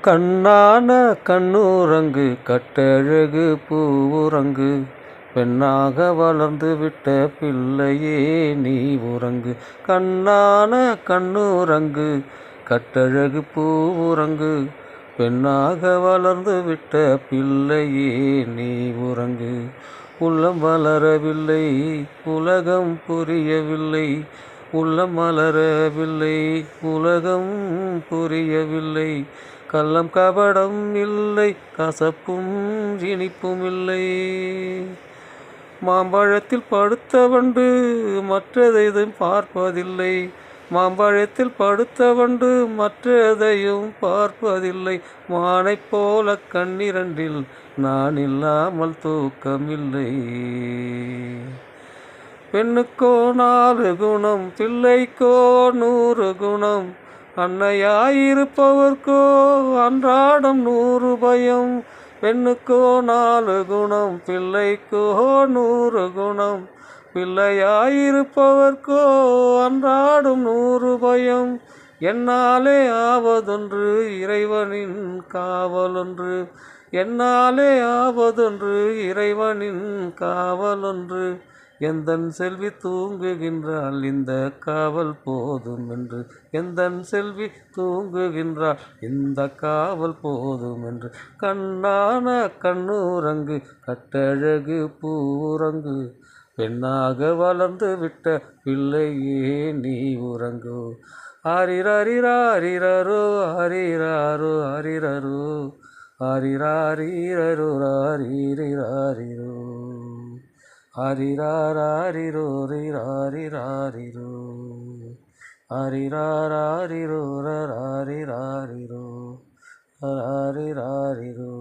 கண்ணான கண்ணுறங்கு கட்டழகு பூவுறங்கு, பெண்ணாக வளர்ந்து விட்ட பிள்ளையே நீ உறங்கு. கண்ணான கண்ணுறங்கு கட்டழகு பூவுறங்கு, பெண்ணாக வளர்ந்து விட்ட பிள்ளையே நீ உறங்கு. உள்ளம் வளரவில்லை, உலகம் புரியவில்லை, உள்ளம் மலரவில்லை, உலகம் புரியவில்லை. கள்ளம் கபடம் இல்லை, கசப்பும் இனிப்பும் இல்லை. மாம்பழத்தில் படுத்த வண்டு மற்றதையும் பார்ப்பதில்லை, மாம்பழத்தில் படுத்த வண்டு மற்றதையும் பார்ப்பதில்லை. மானைப் போல கண்ணிரண்டில் நான் இல்லாமல் தூக்கமில்லை. பெண்ணுக்கோ 4 குணம், பிள்ளைக்கோ 100 குணம், அன்னையாயிருப்பவர்க்கோ அன்றாடம் 100 பயம். பெண்ணுக்கோ 4 குணம், பிள்ளைக்கோ 100 குணம், பிள்ளையாயிருப்பவர்க்கோ அன்றாடும் 100 பயம். என்னாலே ஆவதொன்று இறைவனின் காவலொன்று, என்னாலே ஆவதொன்று இறைவனின் காவலொன்று. எந்தன் செல்வி தூங்குகின்றாள் இந்த காவல் போதும் என்று, எந்தன் செல்வி தூங்குகின்றாள் இந்த காவல் போதும் என்று. கண்ணான கண்ணுறங்கு கட்டழகு பூவுறங்கு, பெண்ணாக வளர்ந்து விட்ட பிள்ளையே நீ உறங்கு. ஆரிராரிராரிரரோ ஆரிராரோ ஆரிரரோ ஆரிராரிரரோ ஆரிரிராரிரோ ஆரிராரிரோ ரிராரிராரிரோ ஆரிராரிரோ ராரிராரிரோ ஆரிராரிரோ.